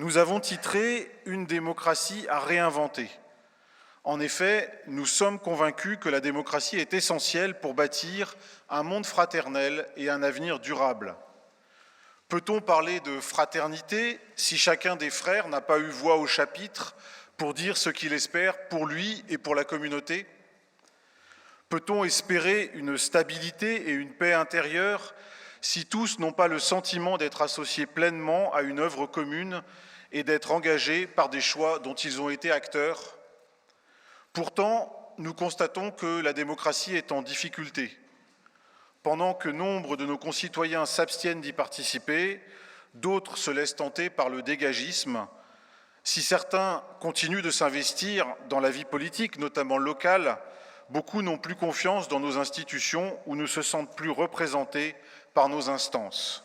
nous avons titré « Une démocratie à réinventer ». En effet, nous sommes convaincus que la démocratie est essentielle pour bâtir un monde fraternel et un avenir durable. Peut-on parler de fraternité si chacun des frères n'a pas eu voix au chapitre pour dire ce qu'il espère pour lui et pour la communauté ? Peut-on espérer une stabilité et une paix intérieure si tous n'ont pas le sentiment d'être associés pleinement à une œuvre commune et d'être engagés par des choix dont ils ont été acteurs ? Pourtant, nous constatons que la démocratie est en difficulté. Pendant que nombre de nos concitoyens s'abstiennent d'y participer, d'autres se laissent tenter par le dégagisme. Si certains continuent de s'investir dans la vie politique, notamment locale, beaucoup n'ont plus confiance dans nos institutions ou ne se sentent plus représentés par nos instances.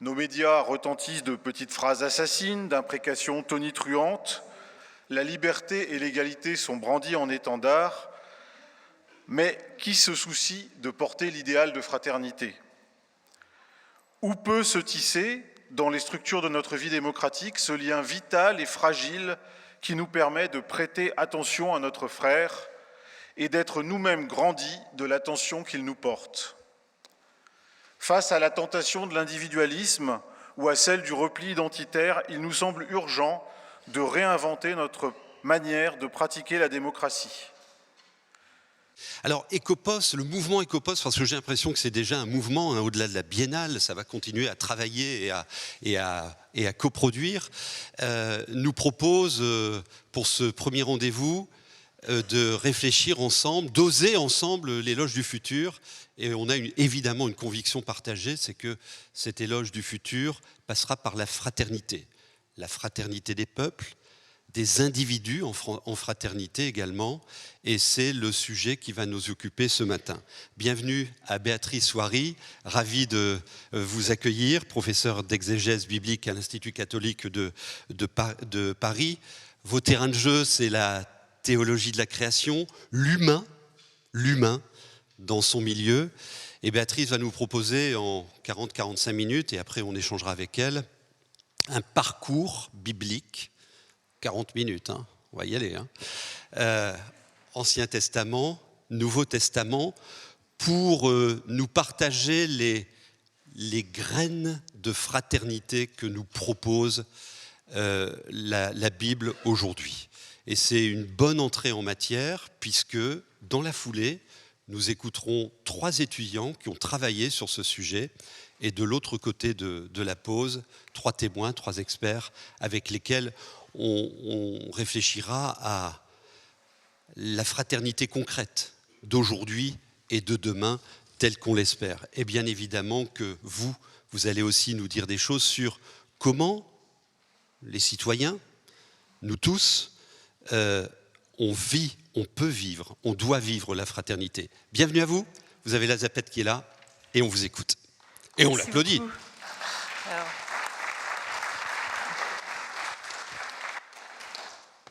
Nos médias retentissent de petites phrases assassines, d'imprécations tonitruantes. La liberté et l'égalité sont brandies en étendard, mais qui se soucie de porter l'idéal de fraternité ? Où peut se tisser, dans les structures de notre vie démocratique, ce lien vital et fragile qui nous permet de prêter attention à notre frère et d'être nous-mêmes grandis de l'attention qu'il nous porte ? Face à la tentation de l'individualisme ou à celle du repli identitaire, il nous semble urgent de réinventer notre manière de pratiquer la démocratie. Alors, Ecopos, le mouvement Ecopos, parce que j'ai l'impression que c'est déjà un mouvement, hein, au-delà de la biennale, ça va continuer à travailler et à coproduire, nous propose, pour ce premier rendez-vous, de réfléchir ensemble, d'oser ensemble l'éloge du futur. Et on a évidemment une conviction partagée, c'est que cet éloge du futur passera par la fraternité des peuples, des individus en fraternité également, et c'est le sujet qui va nous occuper ce matin. Bienvenue à Béatrice Soiry, ravi de vous accueillir, professeur d'exégèse biblique à l'Institut catholique de Paris. Vos terrains de jeu, c'est la théologie de la création, l'humain dans son milieu, et Béatrice va nous proposer en 40-45 minutes, et après on échangera avec elle, un parcours biblique, 40 minutes, hein, on va y aller, hein. Ancien Testament, Nouveau Testament, pour nous partager les graines de fraternité que nous propose la Bible aujourd'hui. Et c'est une bonne entrée en matière, puisque dans la foulée, nous écouterons 3 étudiants qui ont travaillé sur ce sujet, et de l'autre côté de la pause, 3 témoins, 3 experts avec lesquels on réfléchira à la fraternité concrète d'aujourd'hui et de demain, telle qu'on l'espère. Et bien évidemment que vous allez aussi nous dire des choses sur comment les citoyens, nous tous, on vit, on peut vivre, on doit vivre la fraternité. Bienvenue à vous, vous avez la Zapette qui est là, et on vous écoute. Et on l'applaudit.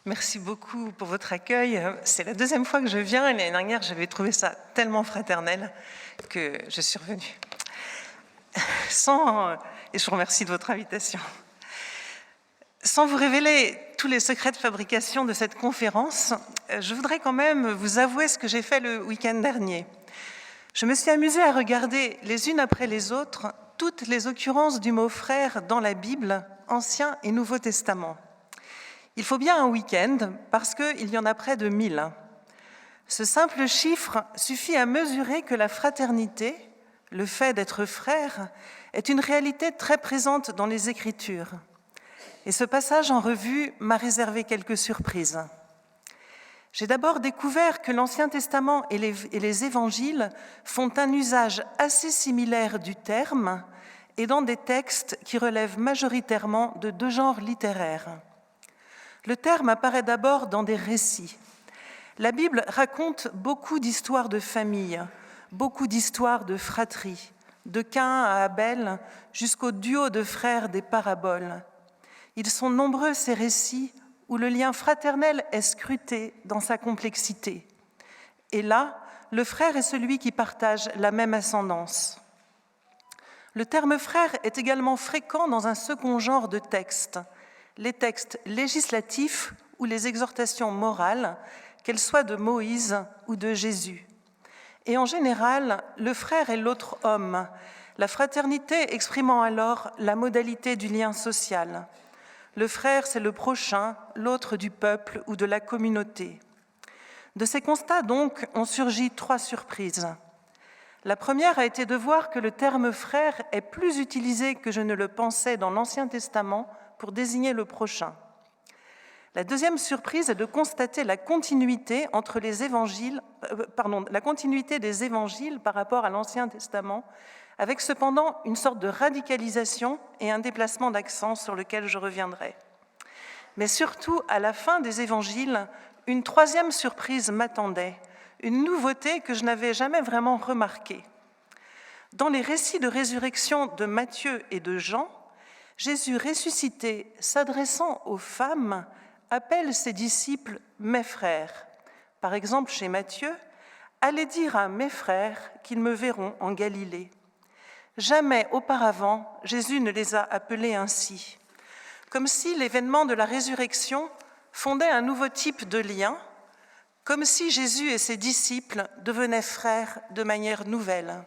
Merci beaucoup pour votre accueil. C'est la 2e fois que je viens, et l'année dernière, j'avais trouvé ça tellement fraternel que je suis revenue. Et je vous remercie de votre invitation. Sans vous révéler tous les secrets de fabrication de cette conférence, je voudrais quand même vous avouer ce que j'ai fait le week-end dernier. Je me suis amusée à regarder les unes après les autres toutes les occurrences du mot « frère » dans la Bible, Ancien et Nouveau Testament. Il faut bien un week-end parce qu'il y en a près de 1000. Ce simple chiffre suffit à mesurer que la fraternité, le fait d'être frère, est une réalité très présente dans les Écritures. Et ce passage en revue m'a réservé quelques surprises. J'ai d'abord découvert que l'Ancien Testament et les Évangiles font un usage assez similaire du terme et dans des textes qui relèvent majoritairement de 2 genres littéraires. Le terme apparaît d'abord dans des récits. La Bible raconte beaucoup d'histoires de famille, beaucoup d'histoires de fratrie, de Caïn à Abel jusqu'au duo de frères des paraboles. Ils sont nombreux ces récits où le lien fraternel est scruté dans sa complexité. Et là, le frère est celui qui partage la même ascendance. Le terme frère est également fréquent dans un second genre de texte, les textes législatifs ou les exhortations morales, qu'elles soient de Moïse ou de Jésus. Et en général, le frère est l'autre homme, la fraternité exprimant alors la modalité du lien social. Le frère, c'est le prochain, l'autre du peuple ou de la communauté. De ces constats, donc, ont surgi 3 surprises. La première a été de voir que le terme « frère » est plus utilisé que je ne le pensais dans l'Ancien Testament pour désigner le prochain. La deuxième surprise est de constater la continuité entre les évangiles, la continuité des évangiles par rapport à l'Ancien Testament, avec cependant une sorte de radicalisation et un déplacement d'accent sur lequel je reviendrai. Mais surtout, à la fin des évangiles, une 3e surprise m'attendait, une nouveauté que je n'avais jamais vraiment remarquée. Dans les récits de résurrection de Matthieu et de Jean, Jésus ressuscité, s'adressant aux femmes, appelle ses disciples « mes frères ». Par exemple, chez Matthieu, « Allez dire à mes frères qu'ils me verront en Galilée ». Jamais auparavant, Jésus ne les a appelés ainsi, comme si l'événement de la résurrection fondait un nouveau type de lien, comme si Jésus et ses disciples devenaient frères de manière nouvelle.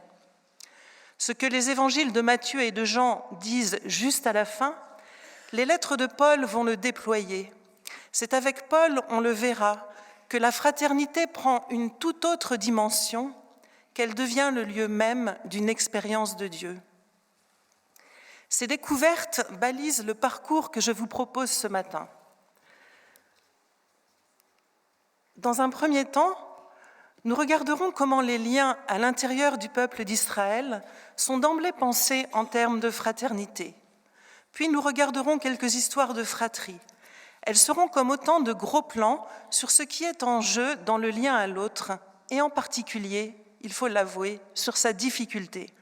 Ce que les évangiles de Matthieu et de Jean disent juste à la fin, les lettres de Paul vont le déployer. C'est avec Paul, on le verra, que la fraternité prend une toute autre dimension, qu'elle devient le lieu même d'une expérience de Dieu. Ces découvertes balisent le parcours que je vous propose ce matin. Dans un premier temps, nous regarderons comment les liens à l'intérieur du peuple d'Israël sont d'emblée pensés en termes de fraternité. Puis nous regarderons quelques histoires de fratrie. Elles seront comme autant de gros plans sur ce qui est en jeu dans le lien à l'autre, et en particulier, il faut l'avouer, sur sa difficulté.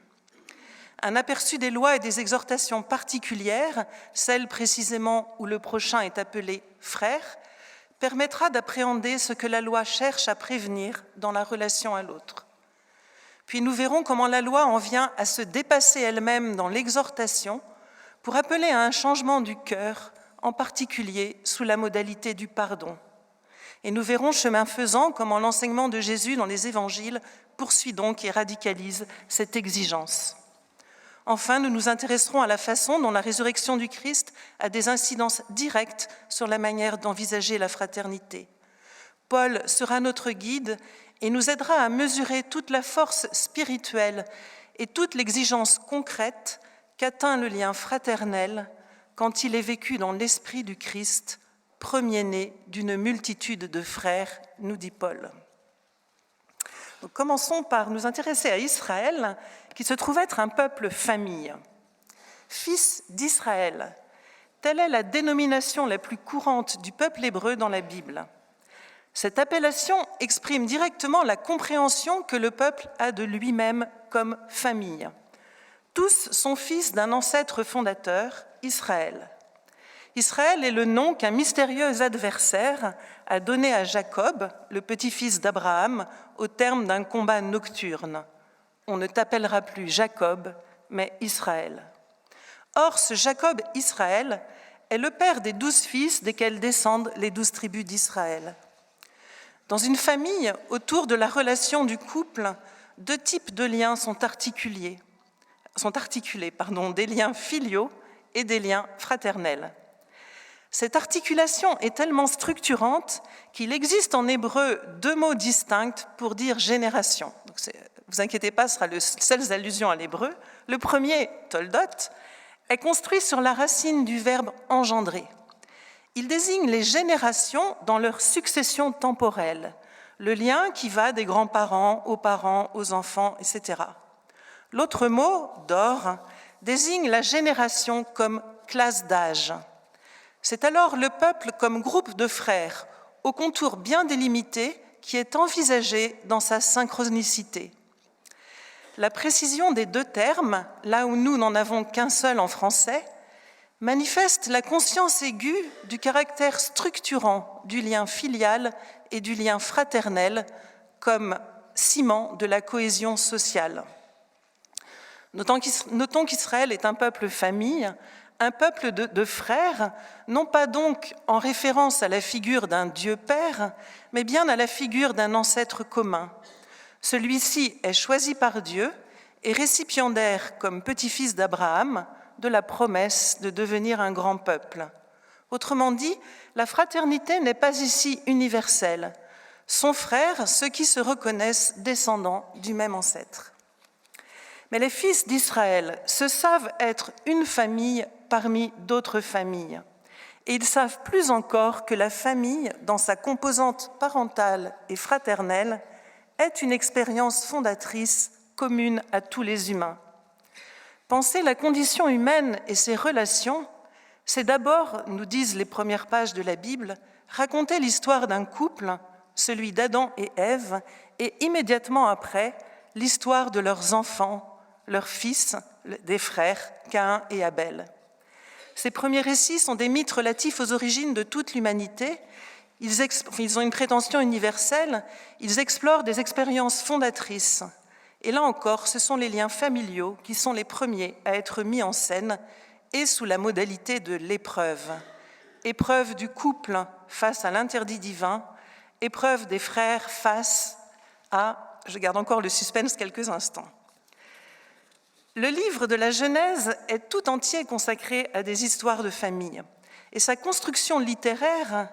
Un aperçu des lois et des exhortations particulières, celles précisément où le prochain est appelé « frère », permettra d'appréhender ce que la loi cherche à prévenir dans la relation à l'autre. Puis nous verrons comment la loi en vient à se dépasser elle-même dans l'exhortation pour appeler à un changement du cœur, en particulier sous la modalité du pardon. Et nous verrons, chemin faisant, comment l'enseignement de Jésus dans les évangiles poursuit donc et radicalise cette exigence. Enfin, nous nous intéresserons à la façon dont la résurrection du Christ a des incidences directes sur la manière d'envisager la fraternité. Paul sera notre guide et nous aidera à mesurer toute la force spirituelle et toute l'exigence concrète qu'atteint le lien fraternel quand il est vécu dans l'esprit du Christ, premier-né d'une multitude de frères, nous dit Paul. Donc, commençons par nous intéresser à Israël, qui se trouve être un peuple famille. Fils d'Israël, telle est la dénomination la plus courante du peuple hébreu dans la Bible. Cette appellation exprime directement la compréhension que le peuple a de lui-même comme famille. Tous sont fils d'un ancêtre fondateur, Israël. Israël est le nom qu'un mystérieux adversaire a donné à Jacob, le petit-fils d'Abraham, au terme d'un combat nocturne. On ne t'appellera plus Jacob, mais Israël. Or, ce Jacob Israël est le père des 12 fils desquels descendent les 12 tribus d'Israël. Dans une famille, autour de la relation du couple, 2 types de liens sont articulés, des liens filiaux et des liens fraternels. Cette articulation est tellement structurante qu'il existe en hébreu 2 mots distincts pour dire génération. Donc, vous inquiétez pas, ce sera les seules allusions à l'hébreu. Le premier, toldot, est construit sur la racine du verbe engendrer. Il désigne les générations dans leur succession temporelle, le lien qui va des grands-parents, aux enfants, etc. L'autre mot, dor, désigne la génération comme classe d'âge. C'est alors le peuple comme groupe de frères, au contour bien délimité, qui est envisagé dans sa synchronicité. La précision des 2 termes, là où nous n'en avons qu'un seul en français, manifeste la conscience aiguë du caractère structurant du lien filial et du lien fraternel comme ciment de la cohésion sociale. Notons qu'Israël est un peuple famille, un peuple de frères, non pas donc en référence à la figure d'un Dieu Père, mais bien à la figure d'un ancêtre commun. Celui-ci est choisi par Dieu et récipiendaire, comme petit-fils d'Abraham, de la promesse de devenir un grand peuple. Autrement dit, la fraternité n'est pas ici universelle. Sont frères ceux qui se reconnaissent descendants du même ancêtre. Mais les fils d'Israël se savent être une famille parmi d'autres familles. Et ils savent plus encore que la famille, dans sa composante parentale et fraternelle, est une expérience fondatrice commune à tous les humains. Penser la condition humaine et ses relations, c'est d'abord, nous disent les premières pages de la Bible, raconter l'histoire d'un couple, celui d'Adam et Ève, et immédiatement après, l'histoire de leurs enfants, leurs fils, des frères, Caïn et Abel. Ces premiers récits sont des mythes relatifs aux origines de toute l'humanité. Ils ont une prétention universelle, ils explorent des expériences fondatrices. Et là encore, ce sont les liens familiaux qui sont les premiers à être mis en scène et sous la modalité de l'épreuve. Épreuve du couple face à l'interdit divin, épreuve des frères face à... Je garde encore le suspense quelques instants. Le livre de la Genèse est tout entier consacré à des histoires de famille. Et sa construction littéraire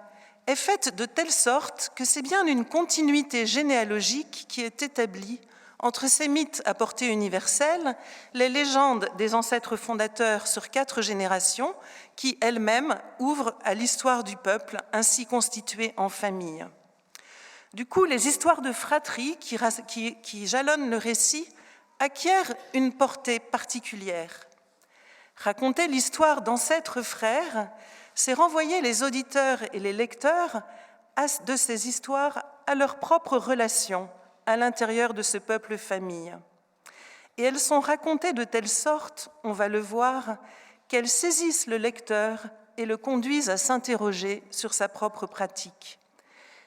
est faite de telle sorte que c'est bien une continuité généalogique qui est établie entre ces mythes à portée universelle, les légendes des ancêtres fondateurs sur 4 générations, qui elles-mêmes ouvrent à l'histoire du peuple ainsi constitué en famille. Du coup, les histoires de fratrie qui jalonnent le récit acquièrent une portée particulière. Raconter l'histoire d'ancêtres frères, c'est renvoyer les auditeurs et les lecteurs de ces histoires à leurs propres relations à l'intérieur de ce peuple famille. Et elles sont racontées de telle sorte, on va le voir, qu'elles saisissent le lecteur et le conduisent à s'interroger sur sa propre pratique.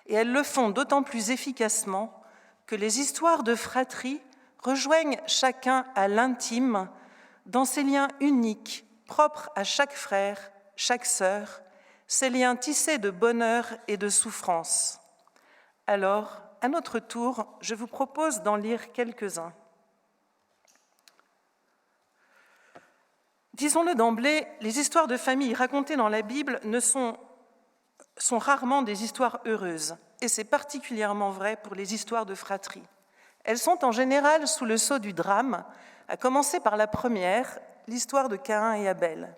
Et elles le font d'autant plus efficacement que les histoires de fratrie rejoignent chacun à l'intime dans ces liens uniques, propres à chaque frère, chaque sœur, ces liens tissés de bonheur et de souffrance. Alors, à notre tour, je vous propose d'en lire quelques-uns. Disons-le d'emblée, les histoires de famille racontées dans la Bible sont rarement des histoires heureuses, et c'est particulièrement vrai pour les histoires de fratrie. Elles sont en général sous le sceau du drame, à commencer par la première, l'histoire de Caïn et Abel.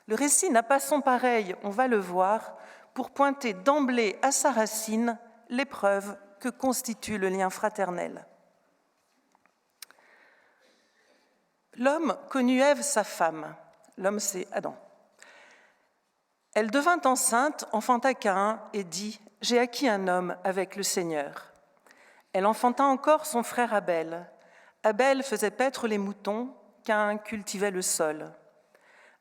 Le récit n'a pas son pareil, on va le voir, pour pointer d'emblée à sa racine l'épreuve que constitue le lien fraternel. L'homme connut Ève, sa femme. L'homme, c'est Adam. Elle devint enceinte, enfanta Caïn et dit « J'ai acquis un homme avec le Seigneur ». Elle enfanta encore son frère Abel. Abel faisait paître les moutons, Caïn cultivait le sol.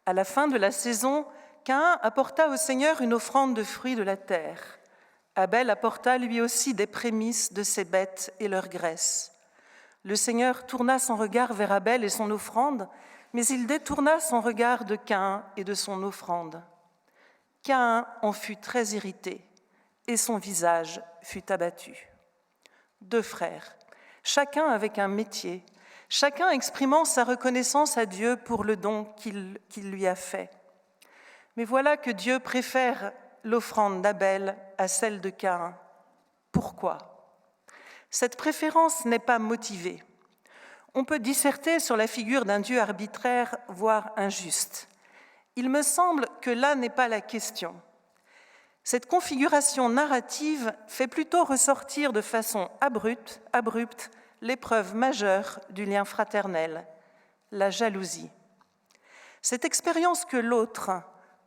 À la fin de la saison, Caïn apporta au Seigneur une offrande de fruits de la terre. Abel apporta lui aussi des prémices de ses bêtes et leur graisse. Le Seigneur tourna son regard vers Abel et son offrande, mais il détourna son regard de Caïn et de son offrande. Caïn en fut très irrité, et son visage fut abattu. 2 frères, chacun avec un métier, chacun exprimant sa reconnaissance à Dieu pour le don qu'il lui a fait. Mais voilà que Dieu préfère l'offrande d'Abel à celle de Caïn. Pourquoi ? Cette préférence n'est pas motivée. On peut disserter sur la figure d'un Dieu arbitraire, voire injuste. Il me semble que là n'est pas la question. Cette configuration narrative fait plutôt ressortir de façon abrupte l'épreuve majeure du lien fraternel, la jalousie. Cette expérience que l'autre,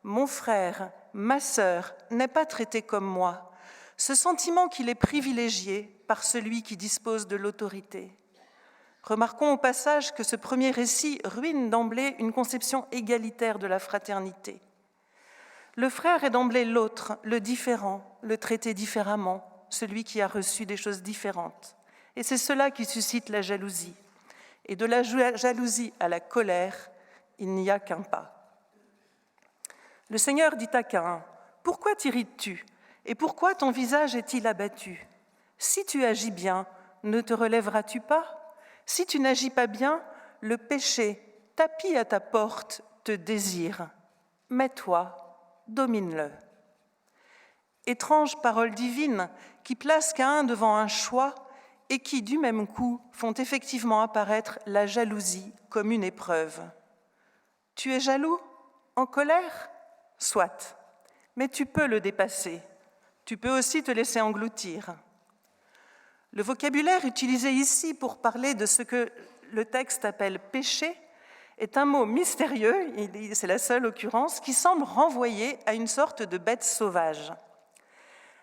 mon frère, ma sœur, n'est pas traité comme moi, ce sentiment qu'il est privilégié par celui qui dispose de l'autorité. Remarquons au passage que ce premier récit ruine d'emblée une conception égalitaire de la fraternité. Le frère est d'emblée l'autre, le différent, le traité différemment, celui qui a reçu des choses différentes. Et c'est cela qui suscite la jalousie. Et de la jalousie à la colère, il n'y a qu'un pas. Le Seigneur dit à Caïn, « Pourquoi t'irrites-tu? Et pourquoi ton visage est-il abattu? Si tu agis bien, ne te relèveras-tu pas? Si tu n'agis pas bien, le péché, tapis à ta porte, te désire. Mais toi, domine-le. » Étrange parole divine qui place Caïn devant un choix et qui, du même coup, font effectivement apparaître la jalousie comme une épreuve. Tu es jaloux? En colère? Soit, mais tu peux le dépasser. Tu peux aussi te laisser engloutir. Le vocabulaire utilisé ici pour parler de ce que le texte appelle péché est un mot mystérieux, c'est la seule occurrence, qui semble renvoyer à une sorte de bête sauvage.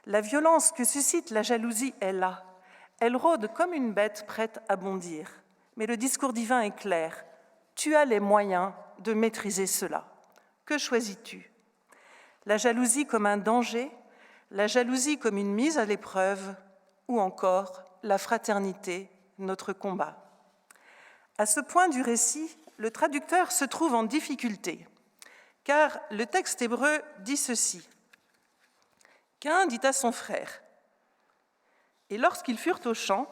La violence que suscite la jalousie est là. Elle rôde comme une bête prête à bondir. Mais le discours divin est clair. Tu as les moyens de maîtriser cela. Que choisis-tu? La jalousie comme un danger, la jalousie comme une mise à l'épreuve, ou encore la fraternité, notre combat. À ce point du récit, le traducteur se trouve en difficulté, car le texte hébreu dit ceci. Caïn dit à son frère, et lorsqu'ils furent au champ,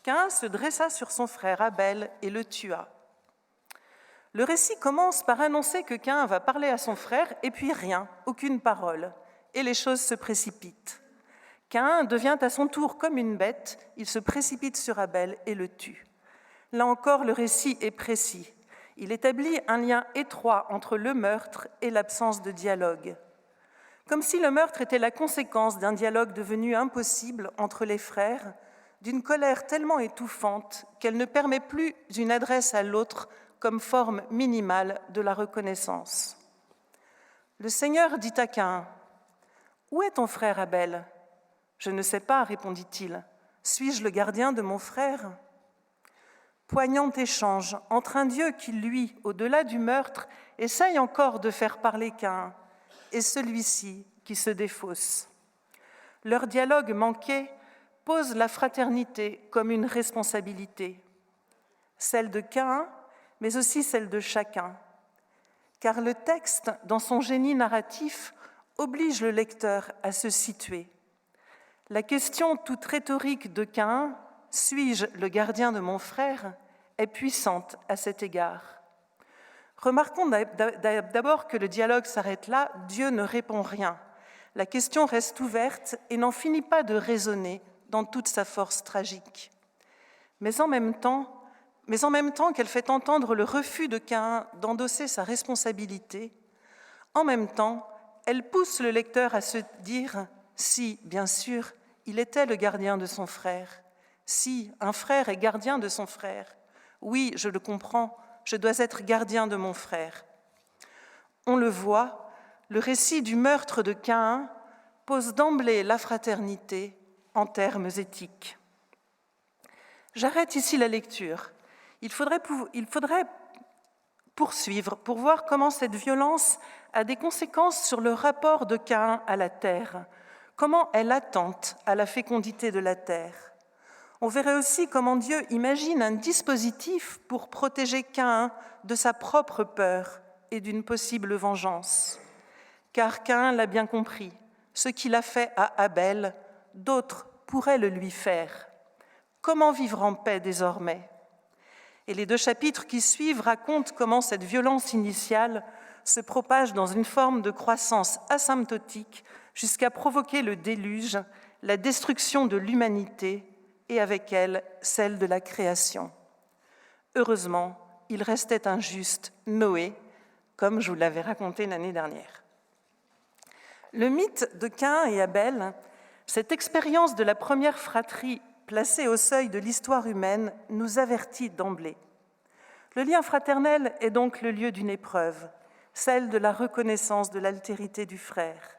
Caïn se dressa sur son frère Abel et le tua. Le récit commence par annoncer que Caïn va parler à son frère, et puis rien, aucune parole, et les choses se précipitent. Caïn devient à son tour comme une bête, il se précipite sur Abel et le tue. Là encore, le récit est précis. Il établit un lien étroit entre le meurtre et l'absence de dialogue. Comme si le meurtre était la conséquence d'un dialogue devenu impossible entre les frères, d'une colère tellement étouffante qu'elle ne permet plus d'une adresse à l'autre comme forme minimale de la reconnaissance. Le Seigneur dit à Caïn, « Où est ton frère Abel ?»« Je ne sais pas, répondit-il. Suis-je le gardien de mon frère ?» Poignant échange entre un Dieu qui, lui, au-delà du meurtre, essaye encore de faire parler Caïn, et celui-ci qui se défausse. Leur dialogue manqué pose la fraternité comme une responsabilité, celle de Caïn, mais aussi celle de chacun. Car le texte, dans son génie narratif, oblige le lecteur à se situer. La question toute rhétorique de Caïn, « Suis-je le gardien de mon frère ?» est puissante à cet égard. Remarquons d'abord que le dialogue s'arrête là, Dieu ne répond rien. La question reste ouverte et n'en finit pas de résonner dans toute sa force tragique. Mais en même temps qu'elle fait entendre le refus de Caïn d'endosser sa responsabilité, en même temps, elle pousse le lecteur à se dire « Si, bien sûr, il était le gardien de son frère. Si, un frère est gardien de son frère. Oui, je le comprends, je dois être gardien de mon frère. » On le voit, le récit du meurtre de Caïn pose d'emblée la fraternité en termes éthiques. J'arrête ici la lecture. Il faudrait poursuivre pour voir comment cette violence a des conséquences sur le rapport de Caïn à la terre, comment elle attente à la fécondité de la terre. On verrait aussi comment Dieu imagine un dispositif pour protéger Caïn de sa propre peur et d'une possible vengeance. Car Caïn l'a bien compris, ce qu'il a fait à Abel, d'autres pourraient le lui faire. Comment vivre en paix désormais ? Et les 2 chapitres qui suivent racontent comment cette violence initiale se propage dans une forme de croissance asymptotique jusqu'à provoquer le déluge, la destruction de l'humanité et avec elle celle de la création. Heureusement, il restait un juste, Noé, comme je vous l'avais raconté l'année dernière. Le mythe de Caïn et Abel, cette expérience de la première fratrie placée au seuil de l'histoire humaine, nous avertit d'emblée. Le lien fraternel est donc le lieu d'une épreuve, celle de la reconnaissance de l'altérité du frère.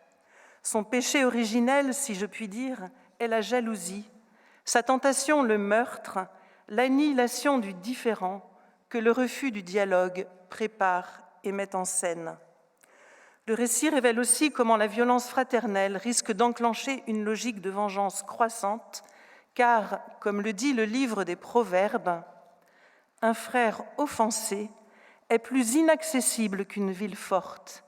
Son péché originel, si je puis dire, est la jalousie, sa tentation le meurtre, l'annihilation du différent que le refus du dialogue prépare et met en scène. Le récit révèle aussi comment la violence fraternelle risque d'enclencher une logique de vengeance croissante, car, comme le dit le livre des Proverbes, « Un frère offensé est plus inaccessible qu'une ville forte,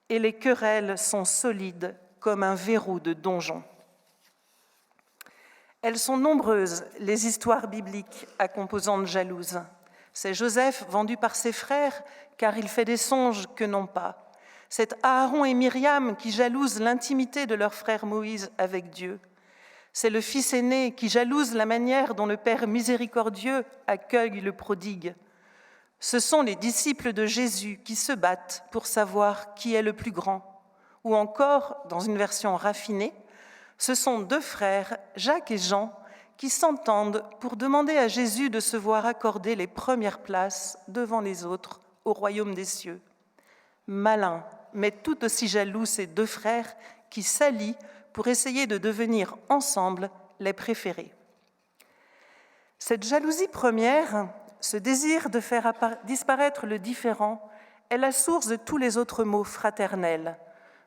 et les querelles sont solides comme un verrou de donjon. Elles sont nombreuses, les histoires bibliques à composantes jalouses. C'est Joseph vendu par ses frères car il fait des songes que non pas. C'est Aaron et Myriam qui jalousent l'intimité de leur frère Moïse avec Dieu. C'est le fils aîné qui jalouse la manière dont le Père miséricordieux accueille le prodigue. Ce sont les disciples de Jésus qui se battent pour savoir qui est le plus grand. Ou encore, dans une version raffinée, ce sont deux frères, Jacques et Jean, qui s'entendent pour demander à Jésus de se voir accorder les premières places devant les autres au royaume des cieux. Malins, mais tout aussi jaloux ces deux frères qui s'allient pour essayer de devenir ensemble les préférés. Cette jalousie première, ce désir de faire disparaître le différent, est la source de tous les autres maux fraternels.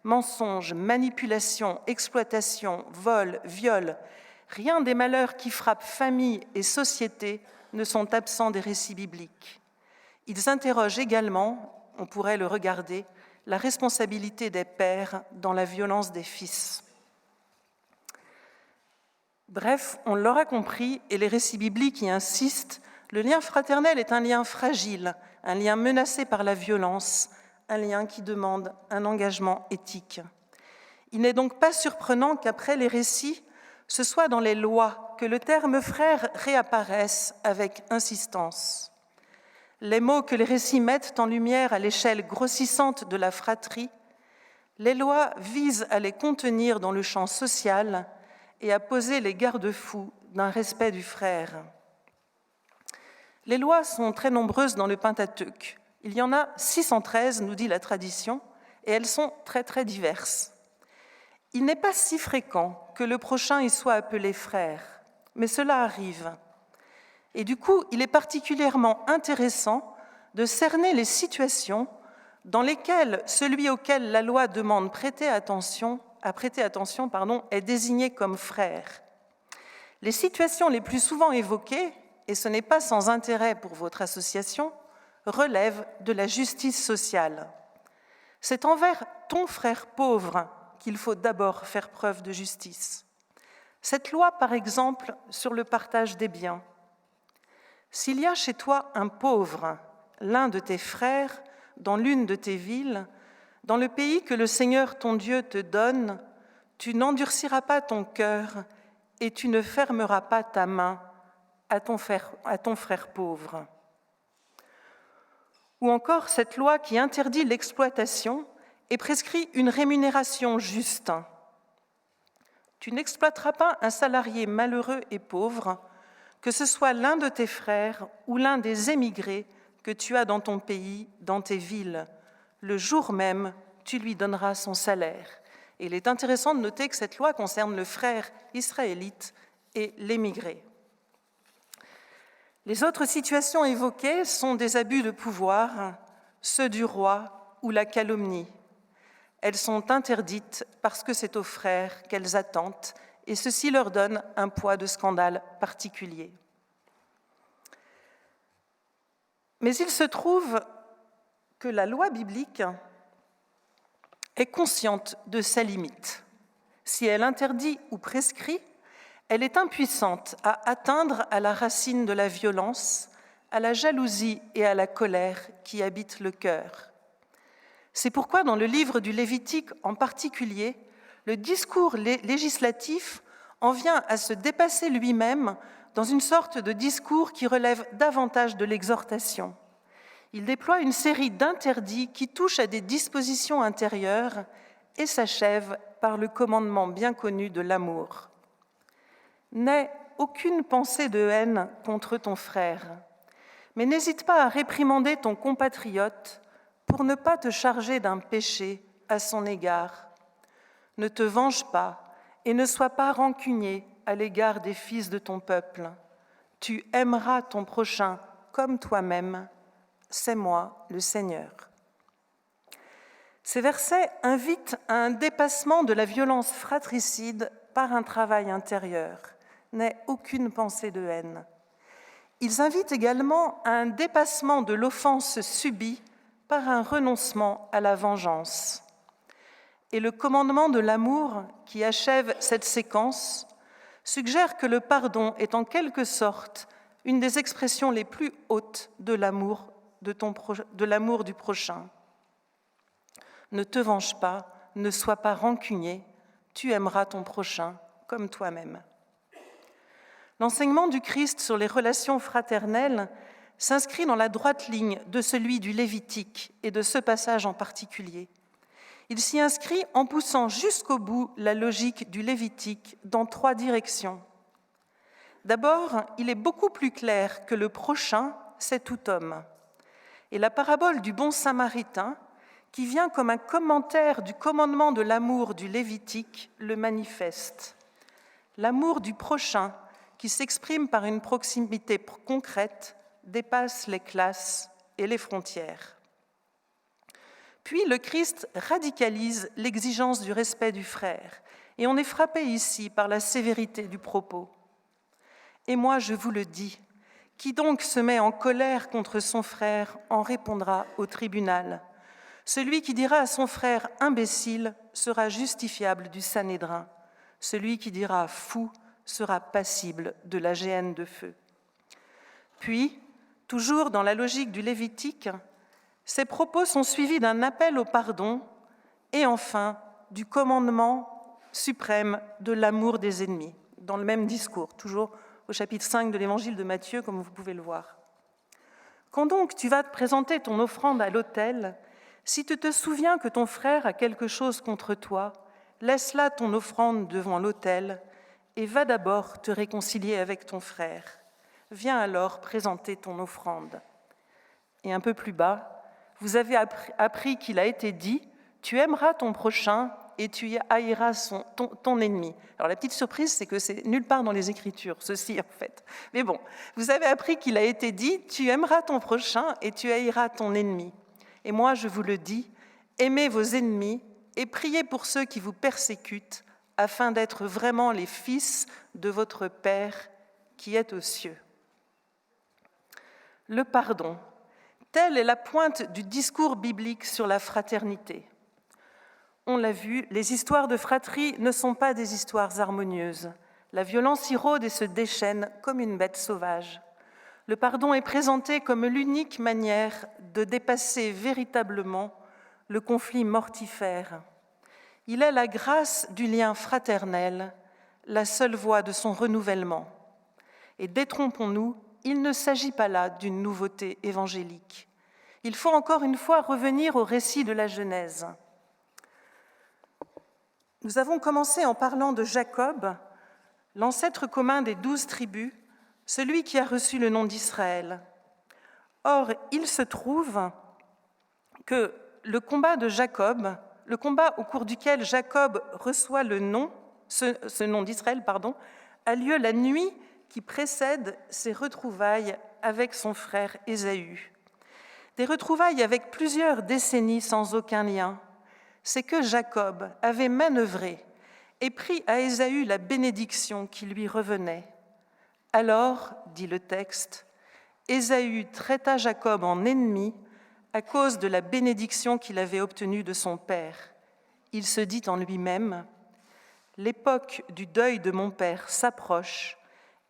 Mensonges, manipulation, exploitation, vol, viol, rien des malheurs qui frappent famille et société ne sont absents des récits bibliques. Ils interrogent également, on pourrait le regarder, la responsabilité des pères dans la violence des fils. Bref, on l'aura compris, et les récits bibliques y insistent, le lien fraternel est un lien fragile, un lien menacé par la violence, un lien qui demande un engagement éthique. Il n'est donc pas surprenant qu'après les récits, ce soit dans les lois que le terme « frère » réapparaisse avec insistance. Les mots que les récits mettent en lumière à l'échelle grossissante de la fratrie, les lois visent à les contenir dans le champ social et à poser les garde-fous d'un respect du frère. Les lois sont très nombreuses dans le Pentateuque. Il y en a 613, nous dit la tradition, et elles sont très très diverses. Il n'est pas si fréquent que le prochain y soit appelé frère, mais cela arrive. Et du coup, il est particulièrement intéressant de cerner les situations dans lesquelles celui auquel la loi demande à prêter attention, est désigné comme frère. Les situations les plus souvent évoquées, et ce n'est pas sans intérêt pour votre association, relèvent de la justice sociale. C'est envers ton frère pauvre qu'il faut d'abord faire preuve de justice. Cette loi, par exemple, sur le partage des biens. S'il y a chez toi un pauvre, l'un de tes frères, dans l'une de tes villes, dans le pays que le Seigneur ton Dieu te donne, tu n'endurciras pas ton cœur et tu ne fermeras pas ta main à ton frère pauvre. Ou encore cette loi qui interdit l'exploitation et prescrit une rémunération juste. Tu n'exploiteras pas un salarié malheureux et pauvre, que ce soit l'un de tes frères ou l'un des émigrés que tu as dans ton pays, dans tes villes. Le jour même, tu lui donneras son salaire. Et il est intéressant de noter que cette loi concerne le frère israélite et l'émigré. Les autres situations évoquées sont des abus de pouvoir, ceux du roi ou la calomnie. Elles sont interdites parce que c'est aux frères qu'elles attentent et ceci leur donne un poids de scandale particulier. Mais il se trouve que la loi biblique est consciente de sa limite. Si elle interdit ou prescrit, elle est impuissante à atteindre à la racine de la violence, à la jalousie et à la colère qui habitent le cœur. C'est pourquoi dans le livre du Lévitique en particulier, le discours législatif en vient à se dépasser lui-même dans une sorte de discours qui relève davantage de l'exhortation. Il déploie une série d'interdits qui touchent à des dispositions intérieures et s'achève par le commandement bien connu de l'amour. N'aie aucune pensée de haine contre ton frère, mais n'hésite pas à réprimander ton compatriote pour ne pas te charger d'un péché à son égard. Ne te venge pas et ne sois pas rancunier à l'égard des fils de ton peuple. Tu aimeras ton prochain comme toi-même. C'est moi, le Seigneur. Ces versets invitent à un dépassement de la violence fratricide par un travail intérieur. N'aie aucune pensée de haine. Ils invitent également à un dépassement de l'offense subie par un renoncement à la vengeance. Et le commandement de l'amour qui achève cette séquence suggère que le pardon est en quelque sorte une des expressions les plus hautes de l'amour du prochain. Ne te venge pas, ne sois pas rancunier, tu aimeras ton prochain comme toi-même. L'enseignement du Christ sur les relations fraternelles s'inscrit dans la droite ligne de celui du Lévitique et de ce passage en particulier. Il s'y inscrit en poussant jusqu'au bout la logique du Lévitique dans 3 directions. D'abord, il est beaucoup plus clair que le prochain, c'est tout homme. Et la parabole du bon samaritain, qui vient comme un commentaire du commandement de l'amour du Lévitique, le manifeste. L'amour du prochain, qui s'exprime par une proximité concrète, dépasse les classes et les frontières. Puis le Christ radicalise l'exigence du respect du frère, et on est frappé ici par la sévérité du propos. « Et moi, je vous le dis, qui donc se met en colère contre son frère en répondra au tribunal. Celui qui dira à son frère « imbécile » sera justifiable du Sanhédrin. Celui qui dira « fou » sera passible de la géhenne de feu. » Puis, toujours dans la logique du Lévitique, ces propos sont suivis d'un appel au pardon et enfin du commandement suprême de l'amour des ennemis, dans le même discours, toujours au chapitre 5 de l'évangile de Matthieu, comme vous pouvez le voir. Quand donc tu vas te présenter ton offrande à l'autel, si tu te souviens que ton frère a quelque chose contre toi, laisse là ton offrande devant l'autel et va d'abord te réconcilier avec ton frère. Viens alors présenter ton offrande. Et un peu plus bas, vous avez appris qu'il a été dit « Tu aimeras ton prochain et tu haïras ton ennemi ». Alors la petite surprise, c'est que c'est nulle part dans les Écritures, ceci en fait. Mais bon, vous avez appris qu'il a été dit « Tu aimeras ton prochain et tu haïras ton ennemi ». Et moi, je vous le dis, aimez vos ennemis et priez pour ceux qui vous persécutent, afin d'être vraiment les fils de votre Père qui est aux cieux. Le pardon. Telle est la pointe du discours biblique sur la fraternité. On l'a vu, les histoires de fratrie ne sont pas des histoires harmonieuses. La violence y rôde et se déchaîne comme une bête sauvage. Le pardon est présenté comme l'unique manière de dépasser véritablement le conflit mortifère. Il est la grâce du lien fraternel, la seule voie de son renouvellement. Et détrompons-nous, il ne s'agit pas là d'une nouveauté évangélique. Il faut encore une fois revenir au récit de la Genèse. Nous avons commencé en parlant de Jacob, l'ancêtre commun des 12 tribus, celui qui a reçu le nom d'Israël. Or, il se trouve que le combat de Jacob, le combat au cours duquel Jacob reçoit le nom, ce nom d'Israël, a lieu la nuit qui précède ses retrouvailles avec son frère Ésaü. Des retrouvailles avec plusieurs décennies sans aucun lien. C'est que Jacob avait manœuvré et pris à Ésaü la bénédiction qui lui revenait. Alors, dit le texte, Ésaü traita Jacob en ennemi à cause de la bénédiction qu'il avait obtenue de son père. Il se dit en lui-même, « L'époque du deuil de mon père s'approche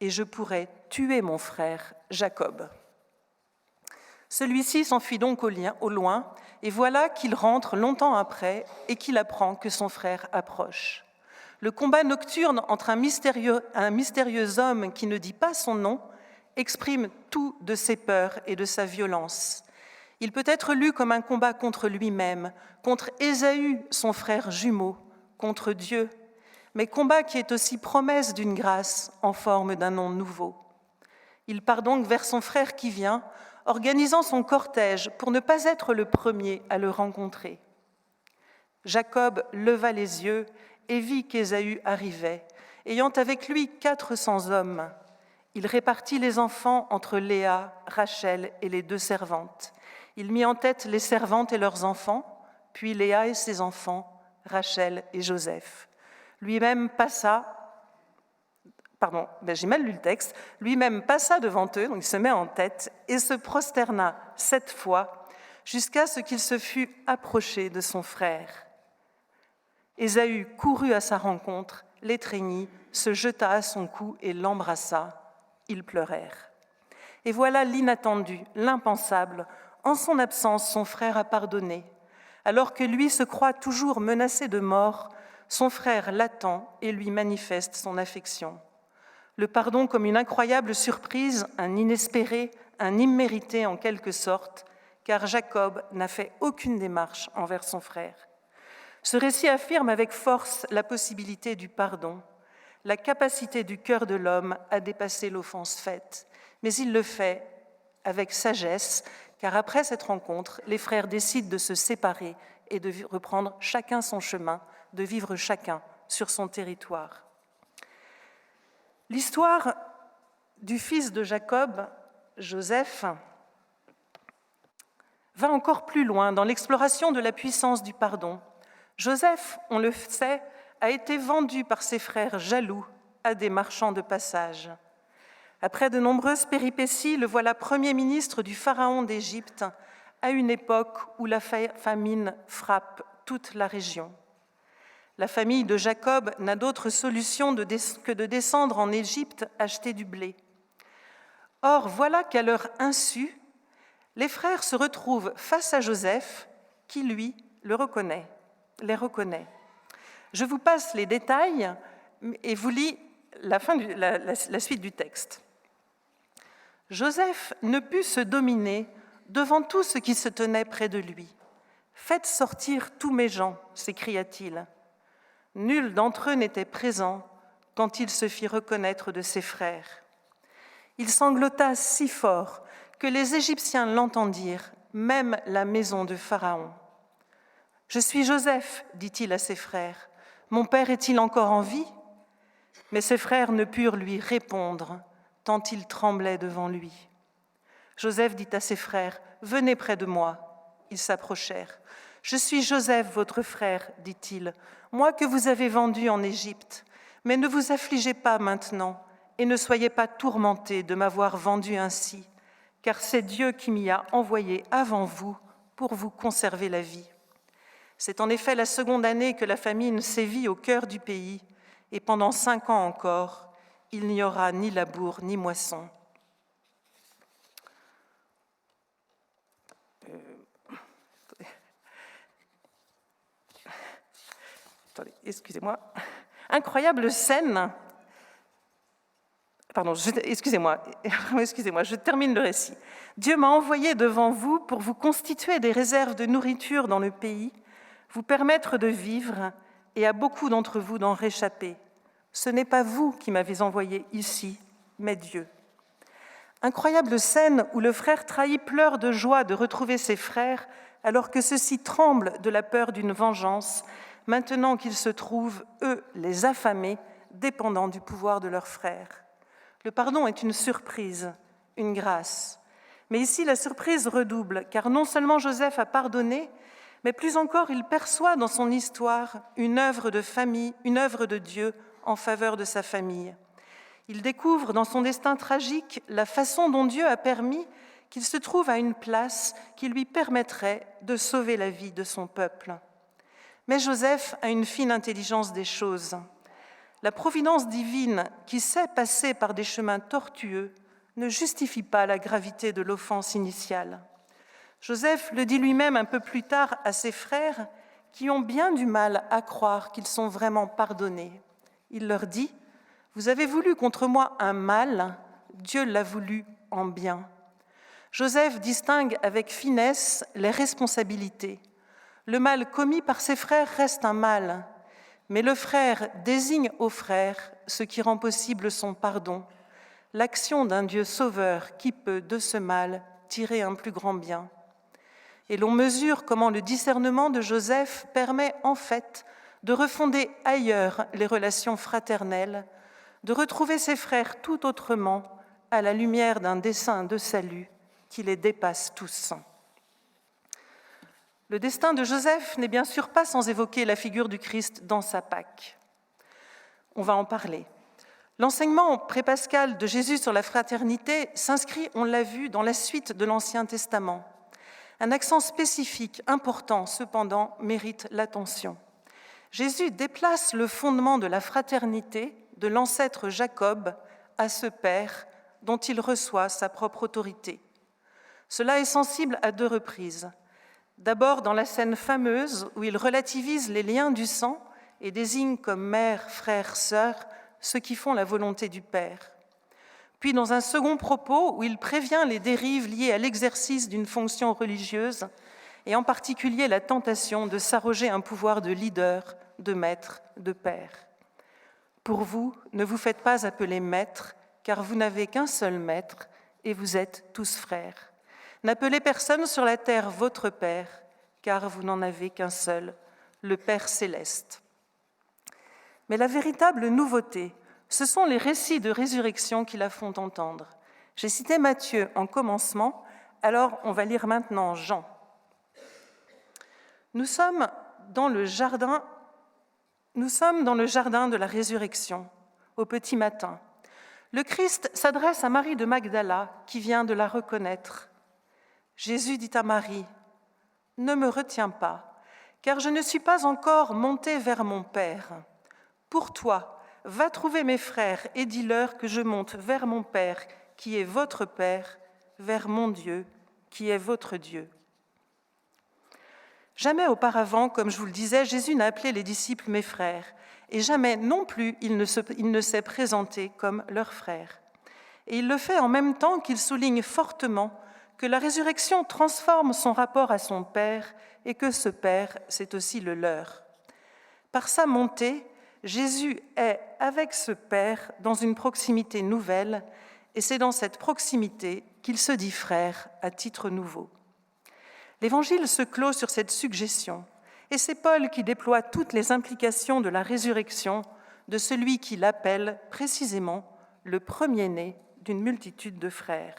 et je pourrai tuer mon frère Jacob. » Celui-ci s'enfuit donc au loin, et voilà qu'il rentre longtemps après et qu'il apprend que son frère approche. Le combat nocturne entre un mystérieux homme qui ne dit pas son nom exprime tout de ses peurs et de sa violence. Il peut être lu comme un combat contre lui-même, contre Ésaü, son frère jumeau, contre Dieu, mais combat qui est aussi promesse d'une grâce en forme d'un nom nouveau. Il part donc vers son frère qui vient, organisant son cortège pour ne pas être le premier à le rencontrer. Jacob leva les yeux et vit qu'Ésaü arrivait, ayant avec lui 400 hommes. Il répartit les enfants entre Léa, Rachel et les 2 servantes. Il mit en tête les servantes et leurs enfants, puis Léa et ses enfants, Rachel et Joseph. Lui-même passa devant eux, donc il se met en tête, et se prosterna 7 fois, jusqu'à ce qu'il se fût approché de son frère. Ésaü courut à sa rencontre, l'étreignit, se jeta à son cou et l'embrassa. Ils pleurèrent. Et voilà l'inattendu, l'impensable. En son absence, son frère a pardonné. Alors que lui se croit toujours menacé de mort, son frère l'attend et lui manifeste son affection. Le pardon comme une incroyable surprise, un inespéré, un immérité en quelque sorte, car Jacob n'a fait aucune démarche envers son frère. Ce récit affirme avec force la possibilité du pardon, la capacité du cœur de l'homme à dépasser l'offense faite, mais il le fait avec sagesse, car après cette rencontre, les frères décident de se séparer et de reprendre chacun son chemin, de vivre chacun sur son territoire. L'histoire du fils de Jacob, Joseph, va encore plus loin dans l'exploration de la puissance du pardon. Joseph, on le sait, a été vendu par ses frères jaloux à des marchands de passage. Après de nombreuses péripéties, le voilà premier ministre du pharaon d'Égypte à une époque où la famine frappe toute la région. La famille de Jacob n'a d'autre solution que de descendre en Égypte acheter du blé. Or, voilà qu'à leur insu, les frères se retrouvent face à Joseph, qui, lui, les reconnaît. Je vous passe les détails et vous lis la suite du texte. Joseph ne put se dominer devant tout ce qui se tenait près de lui. « Faites sortir tous mes gens », s'écria-t-il. Nul d'entre eux n'était présent quand il se fit reconnaître de ses frères. Il sanglota si fort que les Égyptiens l'entendirent, même la maison de Pharaon. « Je suis Joseph, dit-il à ses frères. Mon père est-il encore en vie ?» Mais ses frères ne purent lui répondre, tant il tremblait devant lui. Joseph dit à ses frères, « Venez près de moi. » Ils s'approchèrent. « Je suis Joseph, votre frère, dit-il, moi que vous avez vendu en Égypte. Mais ne vous affligez pas maintenant et ne soyez pas tourmentés de m'avoir vendu ainsi, car c'est Dieu qui m'y a envoyé avant vous pour vous conserver la vie. C'est en effet la seconde année que la famine sévit au cœur du pays, et pendant 5 ans encore, il n'y aura ni labour ni moisson. » Attendez, excusez-moi. Incroyable scène. Pardon, excusez-moi, je termine le récit. Dieu m'a envoyé devant vous pour vous constituer des réserves de nourriture dans le pays, vous permettre de vivre et à beaucoup d'entre vous d'en réchapper. Ce n'est pas vous qui m'avez envoyé ici, mais Dieu. Incroyable scène où le frère trahi pleure de joie de retrouver ses frères alors que ceux-ci tremblent de la peur d'une vengeance, maintenant qu'ils se trouvent, eux, les affamés, dépendants du pouvoir de leurs frères. Le pardon est une surprise, une grâce. Mais ici, la surprise redouble, car non seulement Joseph a pardonné, mais plus encore, il perçoit dans son histoire une œuvre de famille, une œuvre de Dieu en faveur de sa famille. Il découvre dans son destin tragique la façon dont Dieu a permis qu'il se trouve à une place qui lui permettrait de sauver la vie de son peuple. Mais Joseph a une fine intelligence des choses. La providence divine, qui sait passer par des chemins tortueux, ne justifie pas la gravité de l'offense initiale. Joseph le dit lui-même un peu plus tard à ses frères qui ont bien du mal à croire qu'ils sont vraiment pardonnés. Il leur dit « Vous avez voulu contre moi un mal, Dieu l'a voulu en bien. » Joseph distingue avec finesse les responsabilités. Le mal commis par ses frères reste un mal, mais le frère désigne au frère ce qui rend possible son pardon, l'action d'un Dieu sauveur qui peut de ce mal tirer un plus grand bien. Et l'on mesure comment le discernement de Joseph permet en fait de refonder ailleurs les relations fraternelles, de retrouver ses frères tout autrement à la lumière d'un dessein de salut qui les dépasse tous. Le destin de Joseph n'est bien sûr pas sans évoquer la figure du Christ dans sa Pâque. On va en parler. L'enseignement prépascal de Jésus sur la fraternité s'inscrit, on l'a vu, dans la suite de l'Ancien Testament. Un accent spécifique, important, cependant, mérite l'attention. Jésus déplace le fondement de la fraternité de l'ancêtre Jacob à ce Père dont il reçoit sa propre autorité. Cela est sensible à 2 reprises. D'abord dans la scène fameuse où il relativise les liens du sang et désigne comme mère, frère, sœur ceux qui font la volonté du Père. Puis dans un second propos où il prévient les dérives liées à l'exercice d'une fonction religieuse et en particulier la tentation de s'arroger un pouvoir de leader, de maître, de père. Pour vous, ne vous faites pas appeler maître, car vous n'avez qu'un seul maître et vous êtes tous frères. N'appelez personne sur la terre votre Père, car vous n'en avez qu'un seul, le Père céleste. Mais la véritable nouveauté, ce sont les récits de résurrection qui la font entendre. J'ai cité Matthieu en commencement, alors on va lire maintenant Jean. Nous sommes dans le jardin de la résurrection, au petit matin. Le Christ s'adresse à Marie de Magdala, qui vient de la reconnaître. Jésus dit à Marie, « Ne me retiens pas, car je ne suis pas encore monté vers mon Père. Pour toi, va trouver mes frères et dis-leur que je monte vers mon Père, qui est votre Père, vers mon Dieu, qui est votre Dieu. » Jamais auparavant, comme je vous le disais, Jésus n'a appelé les disciples mes frères, et jamais non plus il ne s'est présenté comme leur frère. Et il le fait en même temps qu'il souligne fortement que la résurrection transforme son rapport à son Père et que ce Père, c'est aussi le leur. Par sa montée, Jésus est avec ce Père dans une proximité nouvelle, et c'est dans cette proximité qu'il se dit frère à titre nouveau. L'Évangile se clôt sur cette suggestion, et c'est Paul qui déploie toutes les implications de la résurrection de celui qui l'appelle précisément le premier-né d'une multitude de frères.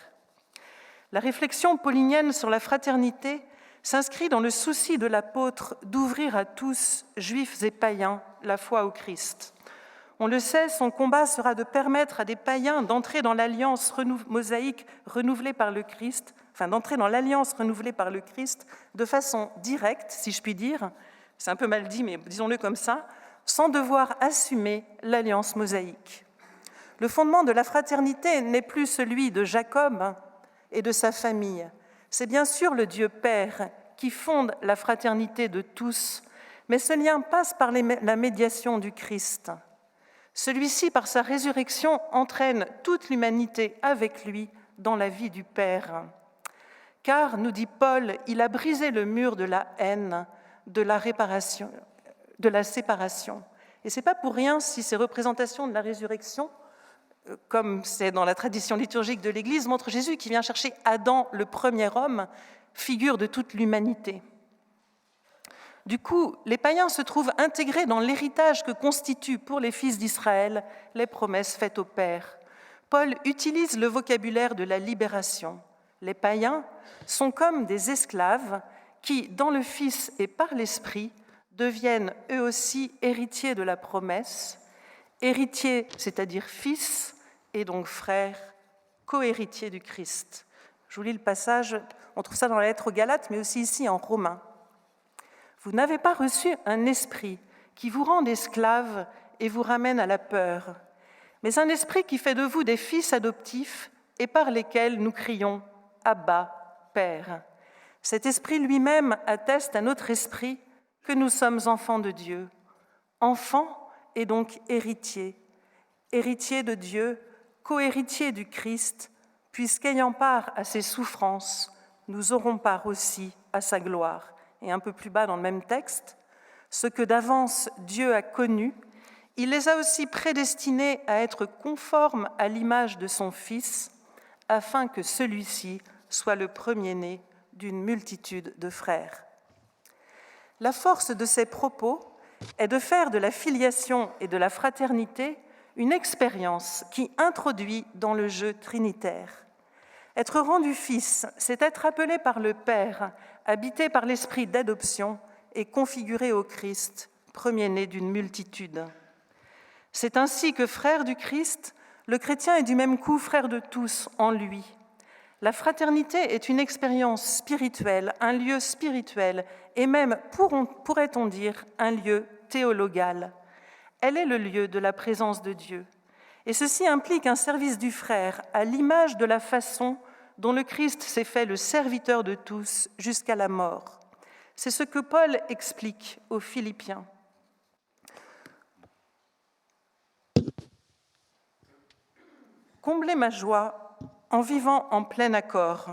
La réflexion paulinienne sur la fraternité s'inscrit dans le souci de l'apôtre d'ouvrir à tous, juifs et païens, la foi au Christ. On le sait, son combat sera de permettre à des païens d'entrer dans l'alliance mosaïque renouvelée par le Christ, de façon directe, si je puis dire, c'est un peu mal dit, mais disons-le comme ça, sans devoir assumer l'alliance mosaïque. Le fondement de la fraternité n'est plus celui de Jacob et de sa famille. C'est bien sûr le Dieu Père qui fonde la fraternité de tous, mais ce lien passe par la médiation du Christ. Celui-ci, par sa résurrection, entraîne toute l'humanité avec lui dans la vie du Père. Car, nous dit Paul, il a brisé le mur de la haine, de la séparation. Et ce n'est pas pour rien si ces représentations de la résurrection, comme c'est dans la tradition liturgique de l'Église, montrent Jésus qui vient chercher Adam, le premier homme, figure de toute l'humanité. Du coup, les païens se trouvent intégrés dans l'héritage que constituent pour les fils d'Israël les promesses faites au Père. Paul utilise le vocabulaire de la libération. Les païens sont comme des esclaves qui, dans le Fils et par l'Esprit, deviennent eux aussi héritiers de la promesse, héritiers, c'est-à-dire fils, et donc frères, co-héritiers du Christ. Je vous lis le passage, on trouve ça dans la lettre aux Galates, mais aussi ici en Romains. Vous n'avez pas reçu un esprit qui vous rende esclaves et vous ramène à la peur, mais un esprit qui fait de vous des fils adoptifs et par lesquels nous crions « Abba, Père ». Cet esprit lui-même atteste à notre esprit que nous sommes enfants de Dieu. Enfants et donc héritiers. Héritiers de Dieu, co-héritiers du Christ, puisqu'ayant part à ses souffrances, nous aurons part aussi à sa gloire. Et un peu plus bas dans le même texte, ce que d'avance Dieu a connu, il les a aussi prédestinés à être conformes à l'image de son Fils, afin que celui-ci soit le premier-né d'une multitude de frères. La force de ces propos est de faire de la filiation et de la fraternité une expérience qui introduit dans le jeu trinitaire. Être rendu fils, c'est être appelé par le Père, habité par l'esprit d'adoption et configuré au Christ, premier-né d'une multitude. C'est ainsi que, frère du Christ, le chrétien est du même coup frère de tous en lui. La fraternité est une expérience spirituelle, un lieu spirituel, et même, pourrait-on dire, un lieu théologale. Elle est le lieu de la présence de Dieu. Et ceci implique un service du frère à l'image de la façon dont le Christ s'est fait le serviteur de tous jusqu'à la mort. C'est ce que Paul explique aux Philippiens. Comblez ma joie en vivant en plein accord.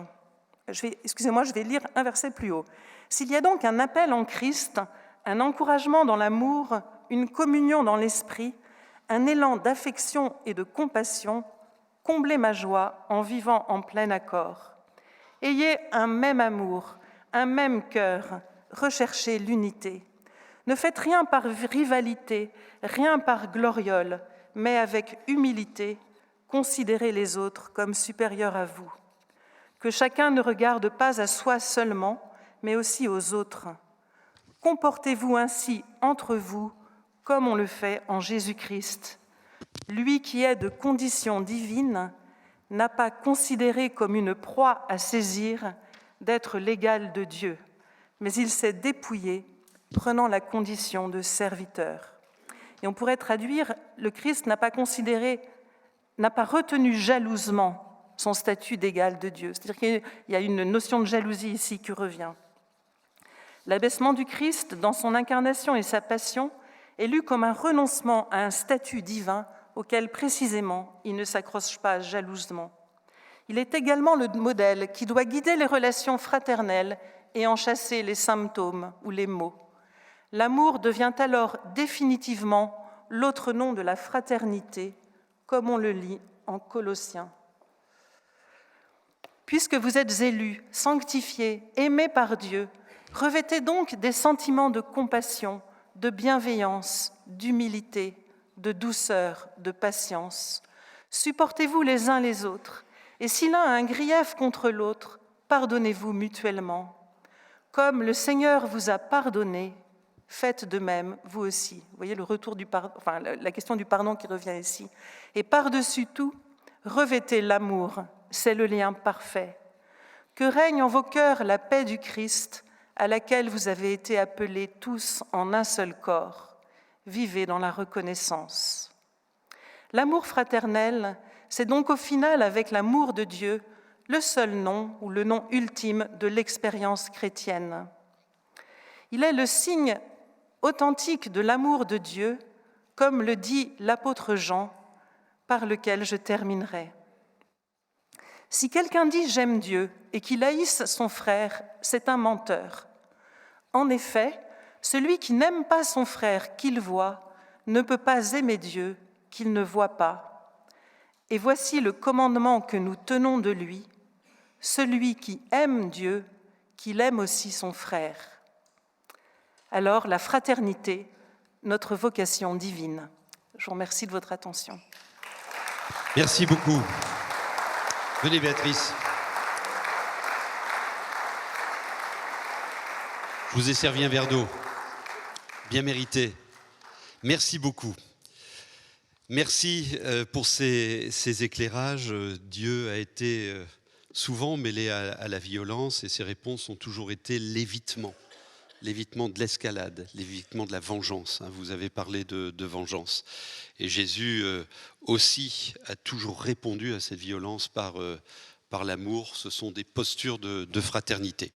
Je vais lire un verset plus haut. S'il y a donc un appel en Christ, un encouragement dans l'amour, une communion dans l'esprit, un élan d'affection et de compassion, comblez ma joie en vivant en plein accord. Ayez un même amour, un même cœur, recherchez l'unité. Ne faites rien par rivalité, rien par gloriole, mais avec humilité, considérez les autres comme supérieurs à vous. Que chacun ne regarde pas à soi seulement, mais aussi aux autres. Comportez-vous ainsi entre vous, comme on le fait en Jésus-Christ. Lui qui est de condition divine n'a pas considéré comme une proie à saisir d'être l'égal de Dieu, mais il s'est dépouillé, prenant la condition de serviteur. Et on pourrait traduire, le Christ n'a pas retenu jalousement son statut d'égal de Dieu. C'est-à-dire qu'il y a une notion de jalousie ici qui revient. L'abaissement du Christ dans son incarnation et sa passion est lu comme un renoncement à un statut divin auquel précisément il ne s'accroche pas jalousement. Il est également le modèle qui doit guider les relations fraternelles et en chasser les symptômes ou les maux. L'amour devient alors définitivement l'autre nom de la fraternité, comme on le lit en Colossiens. Puisque vous êtes élus, sanctifiés, aimés par Dieu, revêtez donc des sentiments de compassion, de bienveillance, d'humilité, de douceur, de patience. Supportez-vous les uns les autres, et si l'un a un grief contre l'autre, pardonnez-vous mutuellement. Comme le Seigneur vous a pardonné, faites de même, vous aussi. Vous voyez le retour du pardon, la question du pardon qui revient ici. Et par-dessus tout, revêtez l'amour, c'est le lien parfait. Que règne en vos cœurs la paix du Christ, à laquelle vous avez été appelés tous en un seul corps. Vivez dans la reconnaissance. L'amour fraternel, c'est donc au final, avec l'amour de Dieu, le seul nom ou le nom ultime de l'expérience chrétienne. Il est le signe authentique de l'amour de Dieu, comme le dit l'apôtre Jean, par lequel je terminerai. Si quelqu'un dit « j'aime Dieu » et qu'il haïsse son frère, c'est un menteur. En effet, celui qui n'aime pas son frère qu'il voit ne peut pas aimer Dieu qu'il ne voit pas. Et voici le commandement que nous tenons de lui, celui qui aime Dieu, qu'il aime aussi son frère. Alors, la fraternité, notre vocation divine. Je vous remercie de votre attention. Merci beaucoup. Venez, Béatrice. Je vous ai servi un verre d'eau, bien mérité. Merci beaucoup. Merci pour ces éclairages. Dieu a été souvent mêlé à la violence et ses réponses ont toujours été l'évitement de l'escalade, l'évitement de la vengeance. Vous avez parlé de vengeance. Et Jésus aussi a toujours répondu à cette violence par l'amour. Ce sont des postures de fraternité.